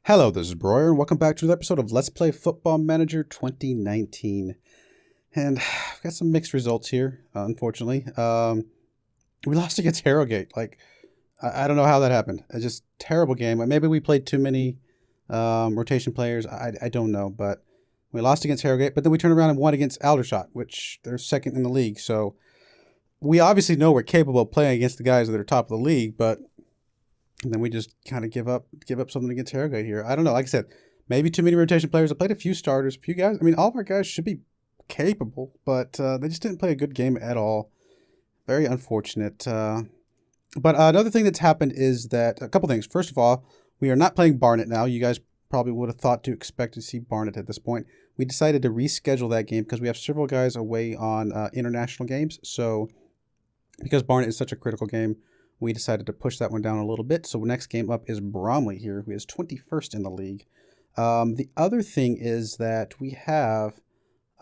Hello, this is Broyar, and welcome back to another episode of Let's Play Football Manager 2019. And I've got some mixed results here, unfortunately. We lost against Harrogate. I don't know how that happened. It's just terrible game. Maybe we played too many rotation players. I don't know, but we lost against Harrogate. But then we turned around and won against Aldershot, which they're second in the league. So we obviously know we're capable of playing against the guys that are top of the league, but and then we just kind of give up something against Harrogate here. I don't know. Like I said, maybe too many rotation players. I played a few starters, a few guys. I mean, all of our guys should be capable, but they just didn't play a good game at all. Very unfortunate. But another thing that's happened is that a couple things. First of all, we are not playing Barnet now. You guys probably would have thought to expect to see Barnet at this point. We decided to reschedule that game because we have several guys away on international games. So because Barnet is such a critical game, we decided to push that one down a little bit. So next game up is Bromley here, who is 21st in the league. The other thing is that we've had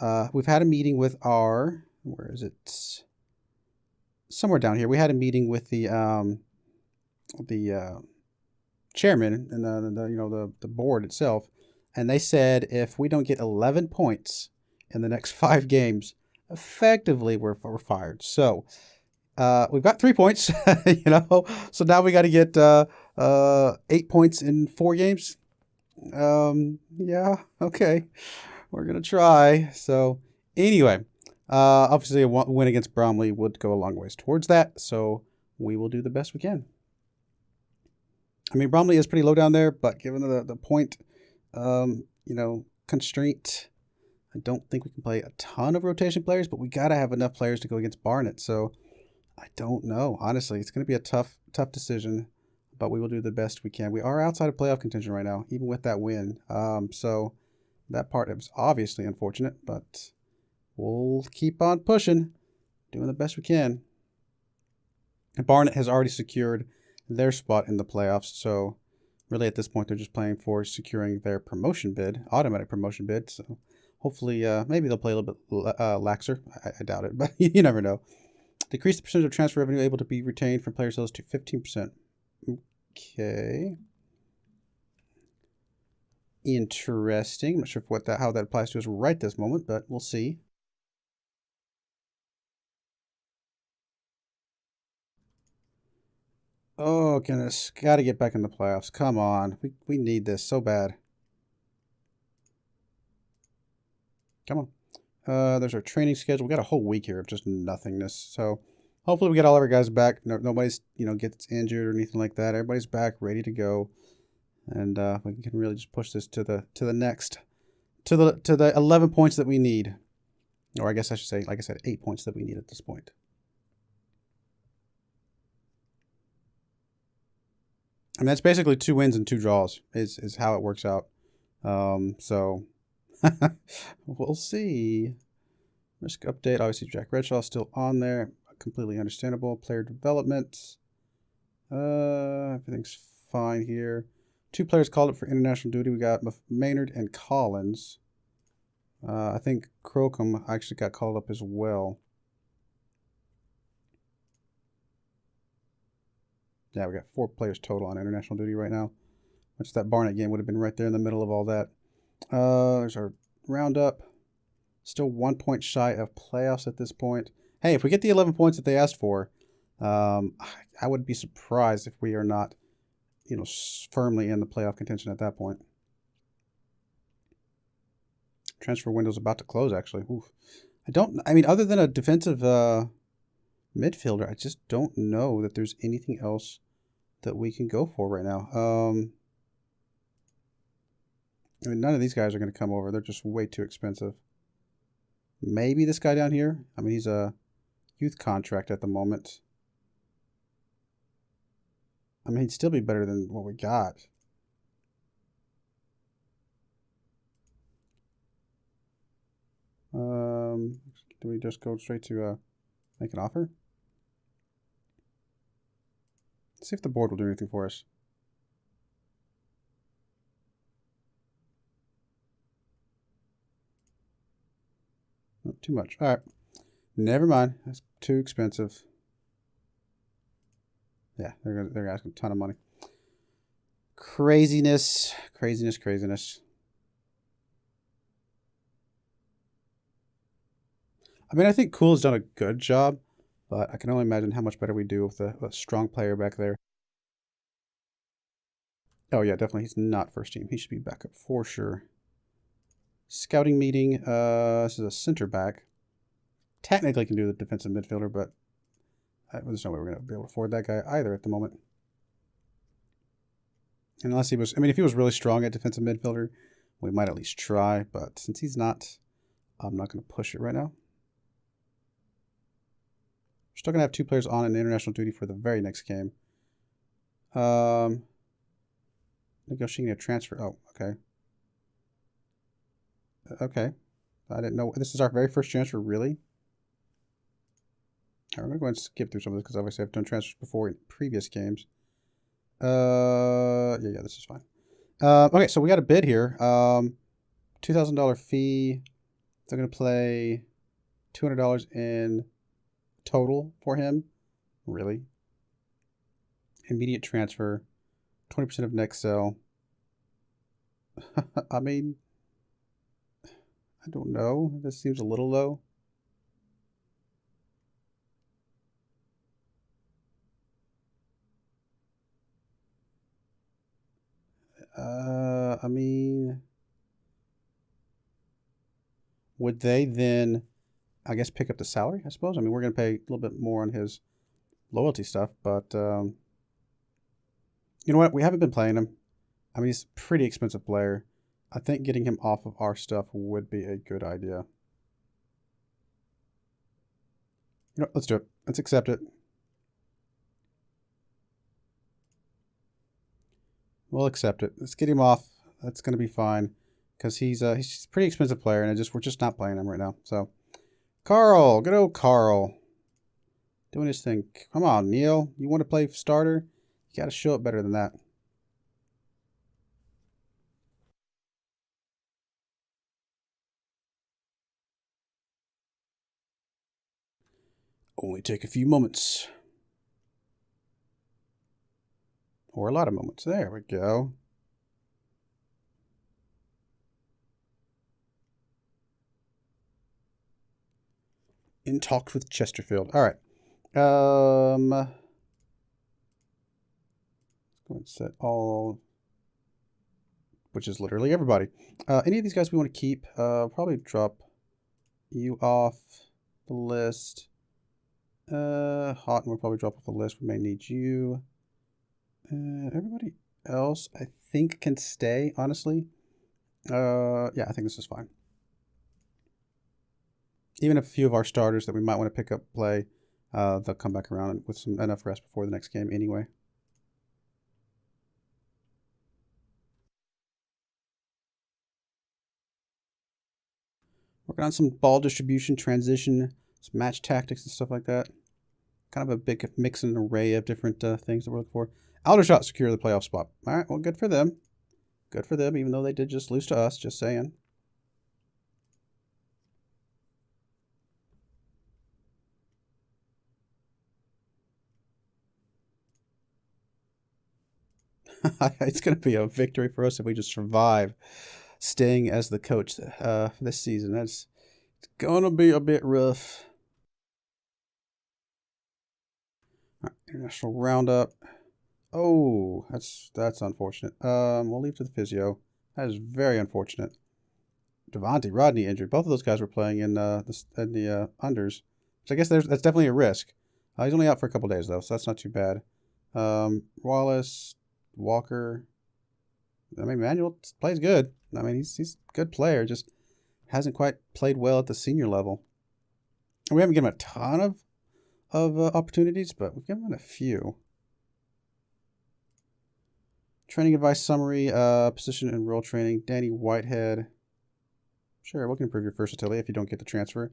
a meeting with our, where is it? Somewhere down here. We had a meeting with the chairman and the board itself, and they said if we don't get 11 points in the next 5 games, effectively we're fired. So we've got 3 points, so now we got to get 8 points in 4 games. Yeah, okay, we're gonna try. So anyway, obviously a win against Bromley would go a long ways towards that, so we will do the best we can. I mean, Bromley is pretty low down there, but given the point, constraint, I don't think we can play a ton of rotation players, but we gotta have enough players to go against Barnet. So I don't know. Honestly, it's going to be a tough decision, but we will do the best we can. We are outside of playoff contention right now, even with that win. So that part is obviously unfortunate, but we'll keep on pushing, doing the best we can. And Barnet has already secured their spot in the playoffs, so really at this point they're just playing for securing their promotion bid, automatic promotion bid. So hopefully, maybe they'll play a little bit laxer. I doubt it, but you never know. Decrease the percentage of transfer revenue able to be retained from player sales to 15%. Okay. Interesting. I'm not sure how that applies to us right this moment, but we'll see. Oh, goodness. Got to get back in the playoffs. Come on. We need this so bad. Come on. There's our training schedule. We got a whole week here of just nothingness. So hopefully we get all of our guys back. Nobody's gets injured or anything like that. Everybody's back, ready to go, and we can really just push this to the next to the 11 points that we need, or I guess I should say, like I said, 8 points that we need at this point. And that's basically 2 wins and 2 draws is how it works out. So. We'll see. Risk update. Obviously, Jack Redshaw still on there. Completely understandable. Player development. Everything's fine here. 2 players called up for international duty. We got Maynard and Collins. I think Crocombe actually got called up as well. Yeah, we got 4 players total on international duty right now. Which that Barnet game would have been right there in the middle of all that. There's our roundup. Still 1 point shy of playoffs at this point. Hey, if we get the 11 points that they asked for, I would be surprised if we are not, firmly in the playoff contention at that point. Transfer window's about to close, actually. Oof. Other than a defensive midfielder, I just don't know that there's anything else that we can go for right now. None of these guys are going to come over. They're just way too expensive. Maybe this guy down here. He's a youth contract at the moment. He'd still be better than what we got. Do we just go straight to make an offer? Let's see if the board will do anything for us. Not too much. All right. Never mind. That's too expensive. Yeah, they're asking a ton of money. Craziness. Craziness, craziness. I mean, I think Cool has done a good job, but I can only imagine how much better we do with a strong player back there. Oh, yeah, definitely. He's not first team. He should be backup for sure. Scouting meeting. This is a center back. Technically can do the defensive midfielder, but there's no way we're going to be able to afford that guy either at the moment. Unless he was, I mean, if he was really strong at defensive midfielder, we might at least try, but since he's not, I'm not going to push it right now. We're still going to have 2 players on in international duty for the very next game. Negotiating a transfer. Oh, okay. Okay. I didn't know. This is our very first transfer, really? All right, we're going to go ahead and skip through some of this because obviously I've done transfers before in previous games. Yeah, this is fine. Okay, so we got a bid here. $2,000 fee. They're going to play $200 in total for him. Really? Immediate transfer. 20% of next sell. I mean, I don't know. This seems a little low. I mean, would they then, I guess, pick up the salary, I suppose? I mean, we're going to pay a little bit more on his loyalty stuff, but you know what? We haven't been playing him. I mean, he's a pretty expensive player. I think getting him off of our stuff would be a good idea. You know, let's do it. Let's accept it. We'll accept it. Let's get him off. That's going to be fine because he's a pretty expensive player, and we're just not playing him right now. So, Carl, good old Carl, doing his thing. Come on, Neil. You want to play starter? You got to show it better than that. Only take a few moments. Or a lot of moments. There we go. In talks with Chesterfield. All right. Let's go and set all, which is literally everybody. Any of these guys we want to keep, probably drop you off the list. Houghton will probably drop off the list. We may need you. Everybody else, I think, can stay, honestly. Yeah, I think this is fine. Even if a few of our starters that we might want to pick up play, they'll come back around with some enough rest before the next game anyway. Working on some ball distribution, transition, some match tactics and stuff like that. Kind of a big mix and array of different things that we're looking for. Aldershot secure the playoff spot. All right, well, good for them. Good for them, even though they did just lose to us, just saying. It's going to be a victory for us if we just survive staying as the coach this season. That's going to be a bit rough. All right, international roundup. Oh, that's unfortunate. We'll leave to the physio. That is very unfortunate. Devontae, Rodney injured. Both of those guys were playing in the unders, which I guess that's definitely a risk. He's only out for a couple days though, so that's not too bad. Wallace, Walker. I mean, Manuel plays good. I mean, he's a good player. Just hasn't quite played well at the senior level. And we haven't given him a ton of opportunities, but we've given him a few. Training advice summary, position and role training. Danny Whitehead. Sure, we can improve your versatility if you don't get the transfer.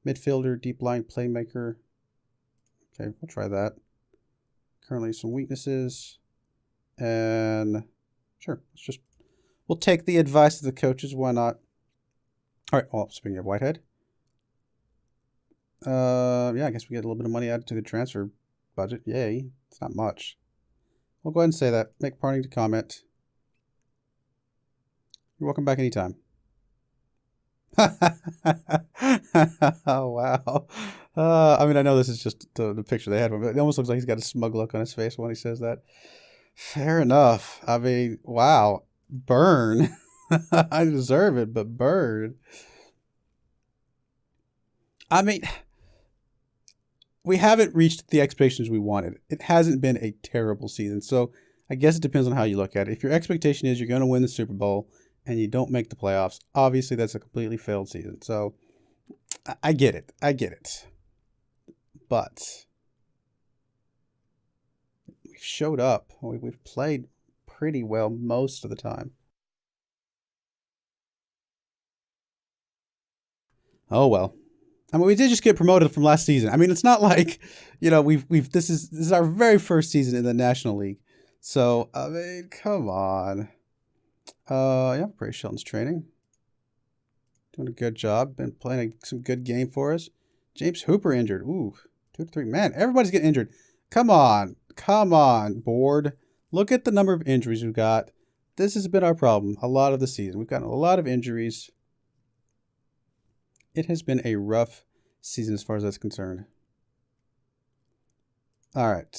Midfielder, deep line playmaker. Okay, we'll try that. Currently some weaknesses. And sure, we'll take the advice of the coaches. Why not? All right, well, speaking of Whitehead. Yeah, I guess we get a little bit of money added to the transfer budget. Yay. It's not much. We'll go ahead and say that. Make parting to comment. You're welcome back anytime. Oh, wow. I mean, I know this is just the picture they had of him, but it almost looks like he's got a smug look on his face when he says that. Fair enough. I mean, wow. Burn. I deserve it, but burn. I mean, we haven't reached the expectations we wanted. It hasn't been a terrible season. So I guess it depends on how you look at it. If your expectation is you're going to win the Super Bowl and you don't make the playoffs, obviously that's a completely failed season. So I get it. I get it. But we've showed up. We've played pretty well most of the time. Oh well. I mean, we did just get promoted from last season. I mean, it's not like, we've this is our very first season in the National League. So, I mean, come on. Yeah, Bray Shelton's training. Doing a good job. Been playing some good game for us. James Hooper injured. Ooh, 2 to 3. Man, everybody's getting injured. Come on. Come on, board. Look at the number of injuries we've got. This has been our problem a lot of the season. We've gotten a lot of injuries. It has been a rough season as far as that's concerned. All right.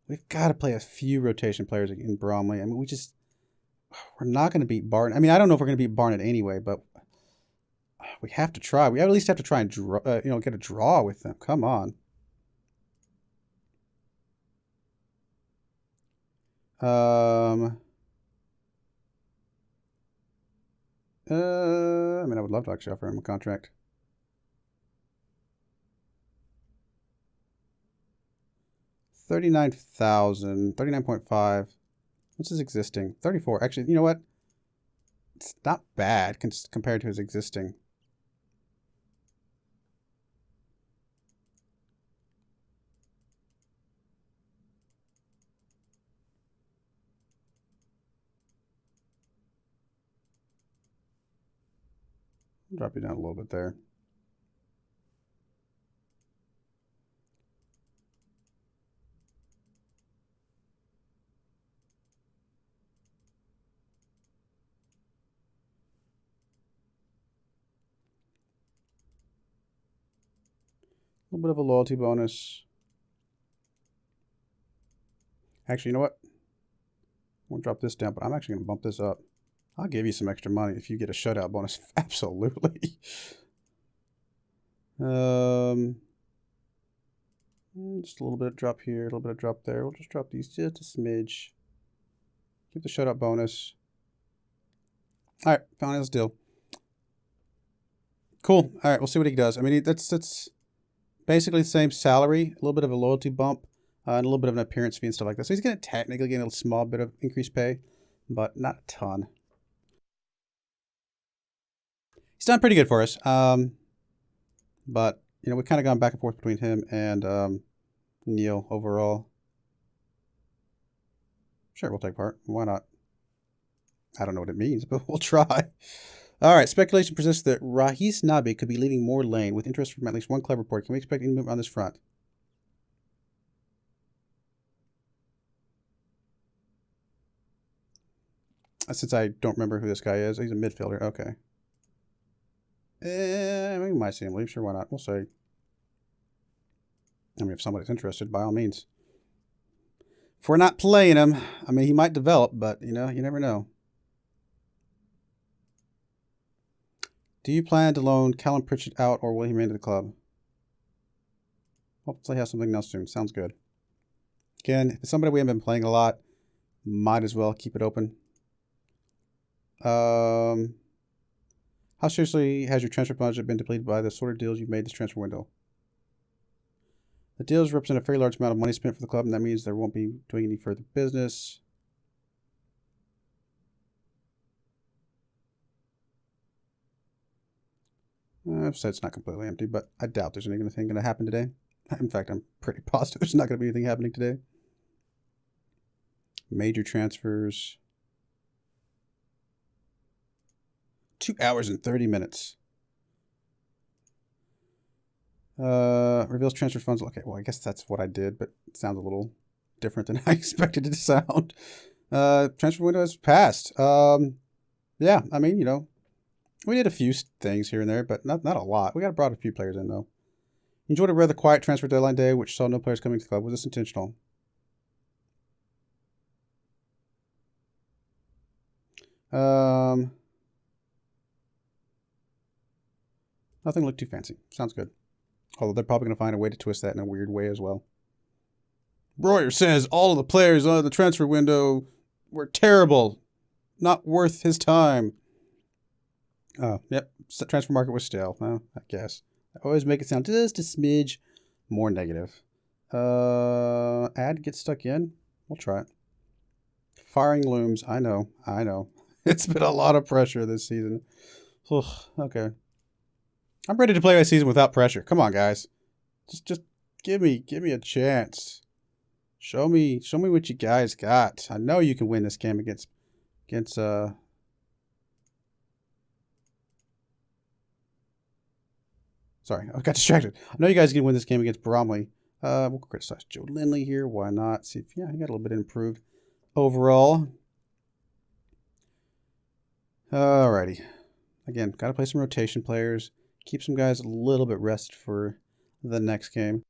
We've got to play a few rotation players in Bromley. I mean, we're not going to beat Barnet. I mean, I don't know if we're going to beat Barnet anyway, but we have to try. We at least have to try and get a draw with them. Come on. I mean, I would love to actually offer him a contract. 39,000, 39.5. What's his existing? 34. Actually, you know what? It's not bad compared to his existing. I'll drop you down a little bit there. A little bit of a loyalty bonus. Actually, you know what? We'll drop this down, but I'm actually going to bump this up. I'll give you some extra money if you get a shutout bonus. Absolutely. Just a little bit of drop here, a little bit of drop there. We'll just drop these just a smidge. Keep the shutout bonus. All right, finally, let's deal. Cool. All right, we'll see what he does. I mean, that's basically the same salary, a little bit of a loyalty bump, and a little bit of an appearance fee and stuff like that. So he's going to technically get a small bit of increased pay, but not a ton. He's done pretty good for us. But, we've kind of gone back and forth between him and Neil overall. Sure, we'll take part. Why not? I don't know what it means, but we'll try. All right, speculation persists that Rahis Nabi could be leaving Moore Lane with interest from at least one club report. Can we expect any movement on this front? Since I don't remember who this guy is, he's a midfielder. Okay. We might see him leave. Sure, why not? We'll see. I mean, if somebody's interested, by all means. If we're not playing him, I mean, he might develop, but, you never know. Do you plan to loan Callum Pritchard out, or will he remain to the club? Hopefully have something else soon. Sounds good. Again, if it's somebody we haven't been playing a lot, might as well keep it open. How seriously has your transfer budget been depleted by the sort of deals you've made this transfer window? The deals represent a very large amount of money spent for the club, and that means there won't be doing any further business. I've said it's not completely empty, but I doubt there's anything going to happen today. In fact, I'm pretty positive there's not going to be anything happening today. Major transfers. 2 hours and 30 minutes. Reveals transfer funds. Okay, well, I guess that's what I did, but it sounds a little different than I expected it to sound. Transfer window has passed. Yeah, I mean, you know, we did a few things here and there, but not a lot. We got brought a few players in, though. Enjoyed a rather quiet transfer deadline day, which saw no players coming to the club. Was this intentional? Nothing looked too fancy. Sounds good. Although they're probably going to find a way to twist that in a weird way as well. Broyar says all of the players on the transfer window were terrible. Not worth his time. Yep. Transfer market was stale. Well, I guess. I always make it sound just a smidge more negative. Ad gets stuck in. We'll try it. Firing looms. I know. It's been a lot of pressure this season. Ugh, okay. I'm ready to play my season without pressure. Come on, guys. Just give me a chance. Show me what you guys got. I know you can win this game against Sorry, I got distracted. I know you guys can win this game against Bromley. We'll criticize Joe Lindley here. Why not? See if he got a little bit improved overall. Alrighty. Again, got to play some rotation players. Keep some guys a little bit rested for the next game.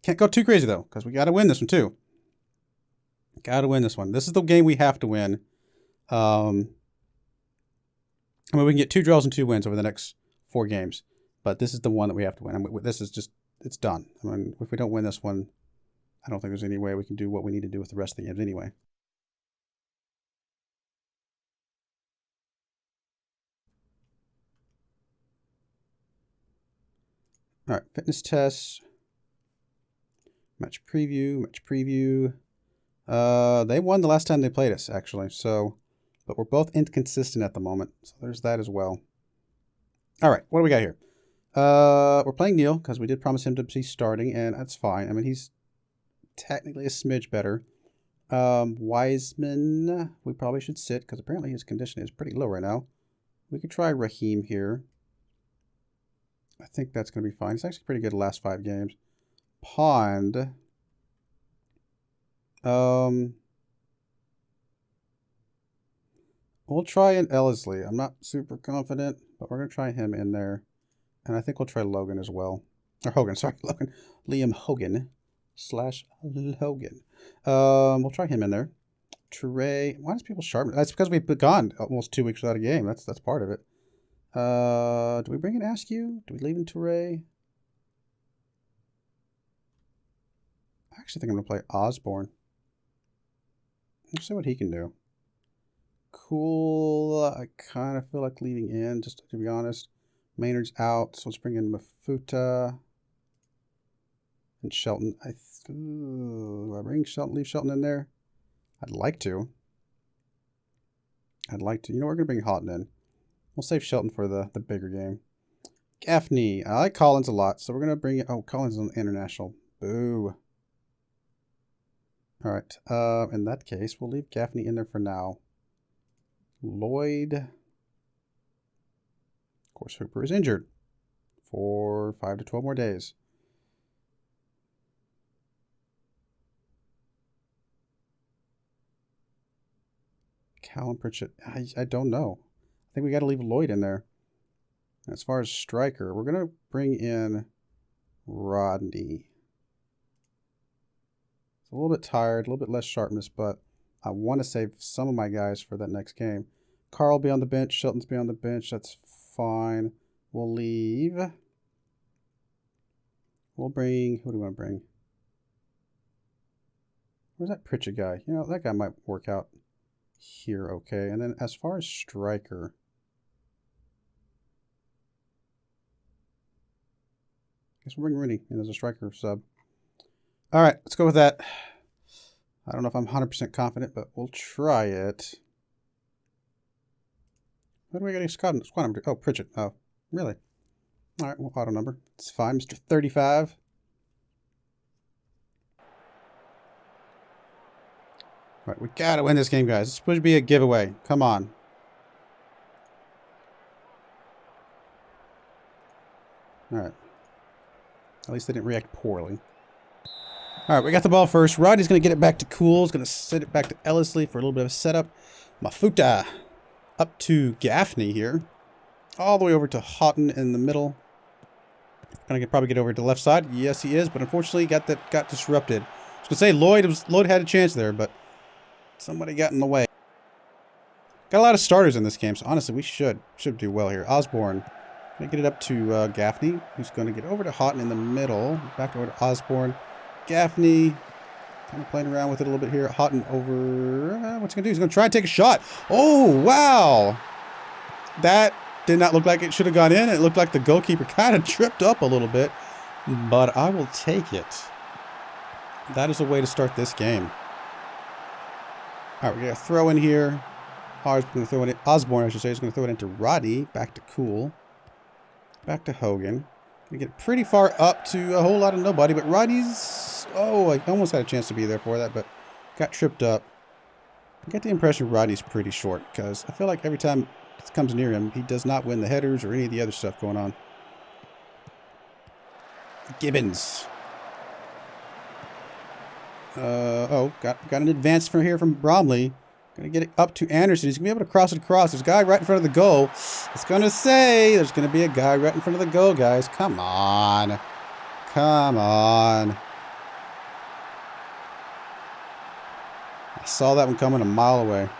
Can't go too crazy, though, because we got to win this one, too. Got to win this one. This is the game we have to win. I mean, we can get 2 draws and 2 wins over the next 4 games. But this is the one that we have to win. I mean, this is just, it's done. I mean, if we don't win this one, I don't think there's any way we can do what we need to do with the rest of the games anyway. All right, fitness tests. Match preview. They won the last time they played us, actually. So, but we're both inconsistent at the moment. So there's that as well. All right, what do we got here? We're playing Neil because we did promise him to be starting, and that's fine. I mean, he's technically a smidge better. Wiseman, we probably should sit because apparently his condition is pretty low right now. We could try Raheem here. I think that's going to be fine. He's actually pretty good the last 5 games. Pond. We'll try an Ellesley. I'm not super confident, but we're going to try him in there. And I think we'll try Logan as well. Or Hogan, sorry, Logan. Liam Hogan / Logan. We'll try him in there. Trey. Why does people sharpen? That's because we've been gone almost 2 weeks without a game. That's part of it. Do we bring in Askew? Do we leave in Toure? I actually think I'm going to play Osborne. Let's see what he can do. Cool. I kind of feel like leaving in, just to be honest. Maynard's out, so let's bring in Mafuta and Shelton. Do I bring Shelton, leave Shelton in there? I'd like to. You know, we're going to bring Houghton in. We'll save Shelton for the bigger game. Gaffney. I like Collins a lot, so we're going to bring in... Oh, Collins is on international. Boo. All right. In that case, we'll leave Gaffney in there for now. Lloyd. Of course, Hooper is injured for 5 to 12 more days. Callum Pritchett. I don't know. I think we got to leave Lloyd in there. As far as striker, we're going to bring in Rodney. It's a little bit tired, a little bit less sharpness, but I want to save some of my guys for that next game. Carl will be on the bench. Shelton's be on the bench. That's fine. We'll leave. We'll bring... Who do we want to bring? Where's that Pritchett guy? You know, that guy might work out here okay. And then as far as striker... I guess we'll bring Rooney in as a striker sub. All right, let's go with that. I don't know if I'm 100% confident, but we'll try it. What do we got? Squad number? Oh, Pritchett. Oh, really? All right, we'll auto number. It's fine, Mr. 35. All right, we got to win this game, guys. It's supposed to be a giveaway. Come on. All right. At least they didn't react poorly. All right, we got the ball first. Roddy's going to get it back to Cool. He's going to send it back to Ellesley for a little bit of a setup. Mafuta. Up to Gaffney here. All the way over to Houghton in the middle. Gonna probably get over to the left side. Yes, he is, but unfortunately got disrupted. I was gonna say Lloyd had a chance there, but somebody got in the way. Got a lot of starters in this game, so honestly, we should do well here. Osborne, gonna get it up to Gaffney, who's gonna get over to Houghton in the middle. Back over to Osborne. Gaffney, kind of playing around with it a little bit here. Houghton over. What's he gonna do? He's gonna try and take a shot. Oh wow, that did not look like it should have gone in. It looked like the goalkeeper kind of tripped up a little bit, but I will take it. That is a way to start this game. All right, we're gonna throw in here. Osborne, I should say, is going to throw it into Rodney. Back to Cool. Back to Hogan. Going to get pretty far up to a whole lot of nobody, but Rodney's... Oh, I almost had a chance to be there for that, but got tripped up. I get the impression Rodney's pretty short, because I feel like every time it comes near him, he does not win the headers or any of the other stuff going on. Gibbons. Got an advance from here from Bromley. Gonna get it up to Anderson. He's gonna be able to cross it across. There's a guy right in front of the goal. It's gonna say there's gonna be a guy right in front of the goal, guys. Come on. Come on. I saw that one coming a mile away.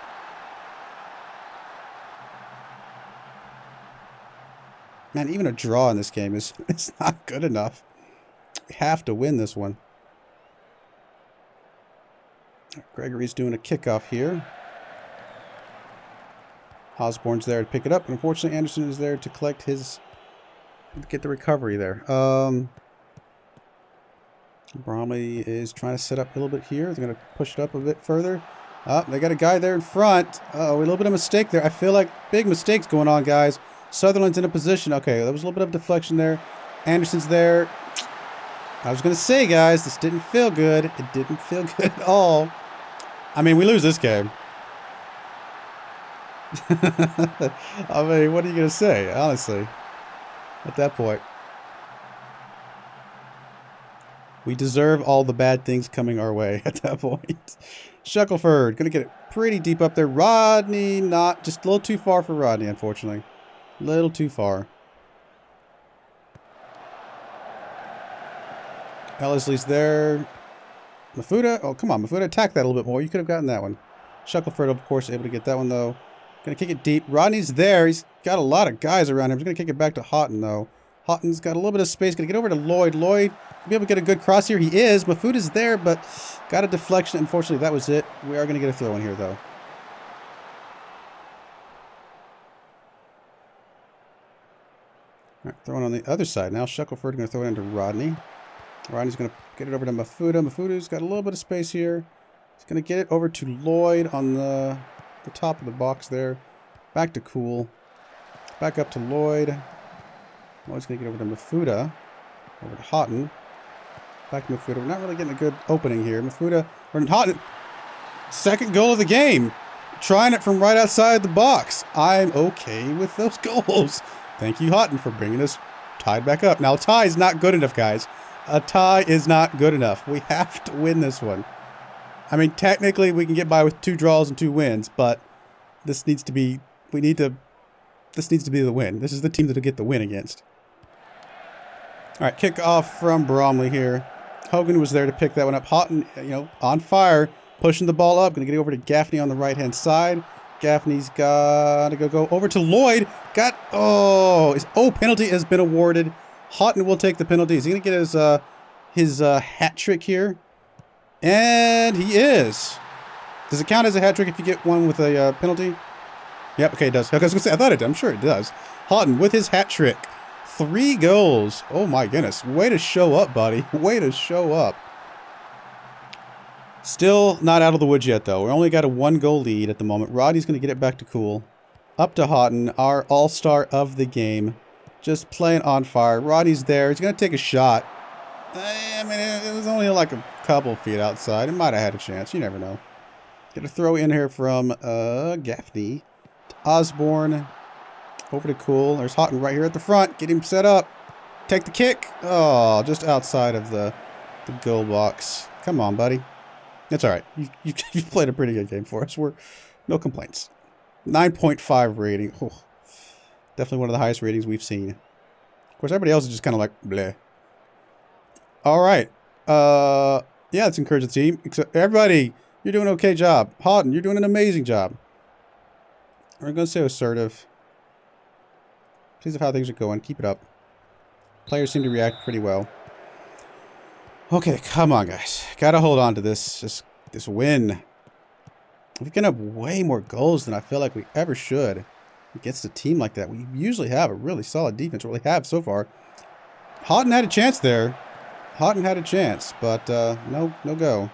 Man, even a draw in this game is it's not good enough. We have to win this one. Gregory's doing a kickoff here. Osborne's there to pick it up, and unfortunately Anderson is there to collect his... get the recovery there. Bromley is trying to set up a little bit here. They're going to push it up a bit further. They got a guy there in front. A little bit of mistake there. I feel like big mistakes going on, guys. Sutherland's in a position. Okay, there was a little bit of deflection there. Anderson's there. I was going to say, guys, this didn't feel good. It didn't feel good at all. I mean, we lose this game. I mean, what are you going to say, honestly, at that point? We deserve all the bad things coming our way at that point. Shackelford, going to get it pretty deep up there. Rodney, not just a little too far for Rodney, unfortunately. A little too far. Ellisley's there. Mafuda, oh, come on, Mafuda, attack that a little bit more. You could have gotten that one. Shackelford, of course, able to get that one, though. Going to kick it deep. Rodney's there. He's got a lot of guys around him. He's going to kick it back to Houghton, though. Houghton's got a little bit of space. Going to get over to Lloyd. Lloyd will be able to get a good cross here. He is. Mafuda's there, but got a deflection. Unfortunately, that was it. We are going to get a throw in here, though. All right, throwing on the other side now. Shackelford going to throw it into Rodney. Rodney's going to get it over to Mafuda. Mafuda's got a little bit of space here. He's going to get it over to Lloyd on the top of the box there. Back to Cool. Back up to Lloyd. Lloyd's going to get over to Mafuda. Over to Houghton. Back to Mafuda. We're not really getting a good opening here. Mafuda. Or Houghton. Second goal of the game. Trying it from right outside the box. I'm okay with those goals. Thank you, Houghton, for bringing us tied back up. Now, a tie is not good enough, guys. A tie is not good enough. We have to win this one. I mean, technically, we can get by with 2 draws and 2 wins, but this needs to be... This needs to be the win. This is the team that'll get the win against. All right, kick off from Bromley here. Hogan was there to pick that one up. Houghton, on fire, pushing the ball up. Going to get over to Gaffney on the right-hand side. Gaffney's got to go over to Lloyd. Penalty has been awarded. Houghton will take the penalty. Is he going to get his hat trick here? And he is. Does it count as a hat trick if you get one with a penalty? Yep, okay, it does. I was going to say, I thought it did. I'm sure it does. Houghton with his hat trick. 3 goals. Oh my goodness. Way to show up, buddy. Way to show up. Still not out of the woods yet, though. We only got a 1-goal lead at the moment. Roddy's going to get it back to Cool. Up to Houghton, our all-star of the game. Just playing on fire. Roddy's there. He's going to take a shot. I mean, it was only like a couple feet outside. It might have had a chance. You never know. Get a throw in here from Gaffney. To Osborne. Over to Cool. There's Houghton right here at the front. Get him set up. Take the kick. Oh, just outside of the goal box. Come on, buddy. That's all right. You've played a pretty good game for us. No complaints. 9.5 rating. Oh, definitely one of the highest ratings we've seen. Of course, everybody else is just kind of like, bleh. All right. Yeah, let's encourage the team. Except everybody, you're doing an okay job. Houghton, you're doing an amazing job. We're going to say assertive. Pleased with how things are going. Keep it up. Players seem to react pretty well. Okay, come on, guys. Gotta hold on to this win. We can have way more goals than I feel like we ever should against a team like that. We usually have a really solid defense. Really have so far. Houghton had a chance there. Houghton had a chance, but no go.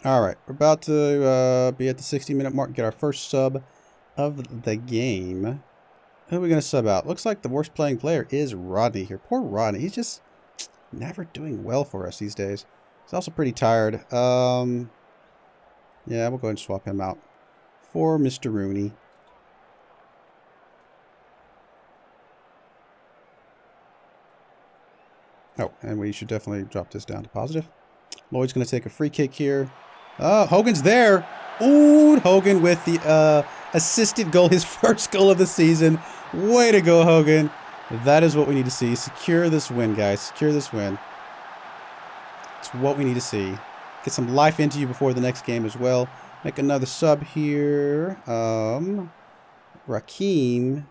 All right, we're about to be at the 60-minute mark. Get our first sub of the game. Who are we going to sub out? Looks like the worst playing player is Rodney here. Poor Rodney. He's just never doing well for us these days. He's also pretty tired. Yeah, we'll go ahead and swap him out for Mr. Rooney. Oh, and we should definitely drop this down to positive. Lloyd's going to take a free kick here. Hogan's there. Ooh, Hogan with the assisted goal, his first goal of the season. Way to go, Hogan. That is what we need to see. Secure this win, guys. Secure this win. It's what we need to see. Get some life into you before the next game as well. Make another sub here. Raheem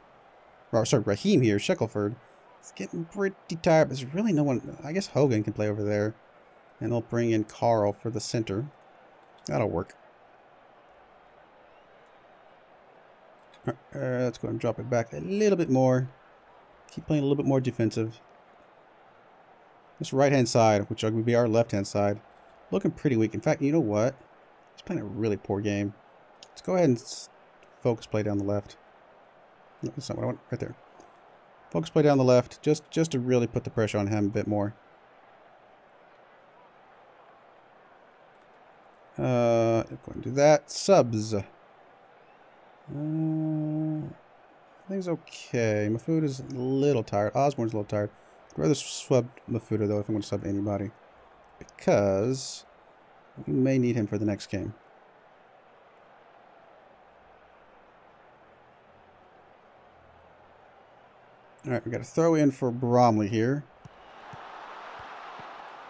here, Shackelford. It's getting pretty tired, but there's really no one. I guess Hogan can play over there. And we'll bring in Carl for the center. That'll work. Let's go ahead and drop it back a little bit more. Keep playing a little bit more defensive. This right-hand side, which would be our left-hand side, looking pretty weak. In fact, you know what? He's playing a really poor game. Let's go ahead and focus play down the left. No, that's not what I want. Right there. Focus play down the left, just to really put the pressure on him a bit more. Go ahead and do that. Subs. Everything's okay. Mafuda is a little tired. Osborne's a little tired. I'd rather sub Mafuda, though, if I'm going to sub anybody. Because we may need him for the next game. Alright, we got to throw in for Bromley here.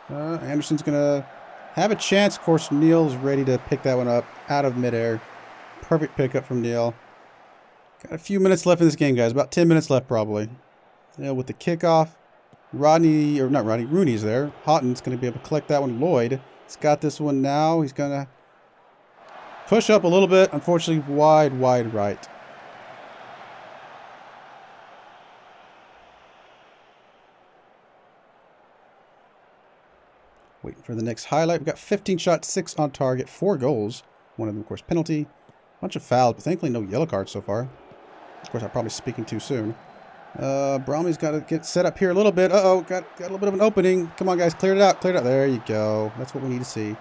Anderson's going to have a chance. Of course, Neil's ready to pick that one up out of midair. Perfect pickup from Neil. Got a few minutes left in this game, guys. About 10 minutes left, probably. Yeah, with the kickoff, Rooney's there. Houghton's going to be able to collect that one. Lloyd has got this one now. He's going to push up a little bit. Unfortunately, wide right. Waiting for the next highlight. We've got 15 shots, 6 on target, 4 goals. One of them, of course, penalty. Bunch of fouls, but thankfully no yellow cards so far. Of course, I'm probably speaking too soon. Bromley's got to get set up here a little bit. Uh-oh, got a little bit of an opening. Come on, guys, clear it out. There you go. That's what we need to see. All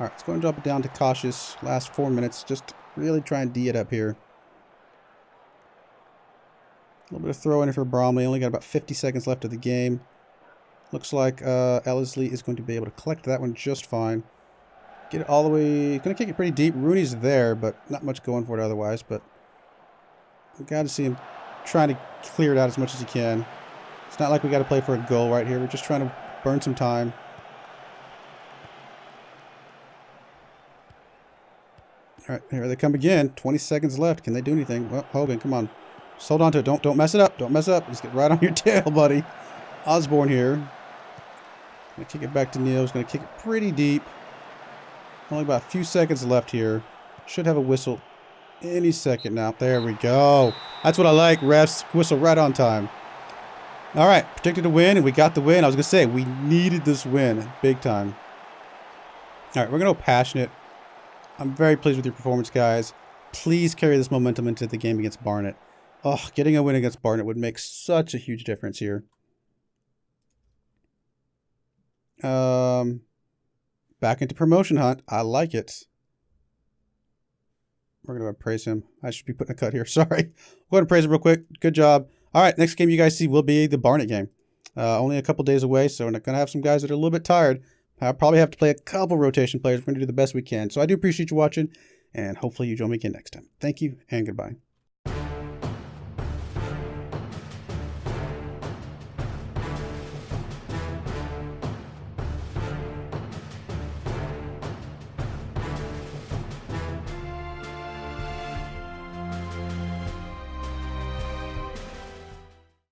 right, let's go and drop it down to cautious. Last 4 minutes. Just really try and D it up here. A little bit of throw in for Bromley. Only got about 50 seconds left of the game. Looks like Ellerslie is going to be able to collect that one just fine. Get it all the way. Going to kick it pretty deep. Rooney's there, but not much going for it otherwise. But we got to see him trying to clear it out as much as he can. It's not like we got to play for a goal right here. We're just trying to burn some time. All right, here they come again. 20 seconds left. Can they do anything? Well, Hogan, come on. Just hold on to it. Don't mess it up. Don't mess it up. Just get right on your tail, buddy. Osborne here. Gonna kick it back to Neil. He's gonna kick it pretty deep. Only about a few seconds left here. Should have a whistle any second now. There we go. That's what I like. Refs whistle right on time. All right, predicted to win, and we got the win. I was gonna say we needed this win big time. All right, we're gonna go passionate. I'm very pleased with your performance, guys. Please carry this momentum into the game against Barnet. Oh, getting a win against Barnet would make such a huge difference here. Back into promotion hunt. I like it. We're going to praise him. I should be putting a cut here. Sorry. Go ahead and praise him real quick. Good job. All right. Next game you guys see will be the Barnet game. Only a couple days away, so we're going to have some guys that are a little bit tired. I'll probably have to play a couple rotation players. We're going to do the best we can. So I do appreciate you watching, and hopefully you join me again next time. Thank you, and goodbye.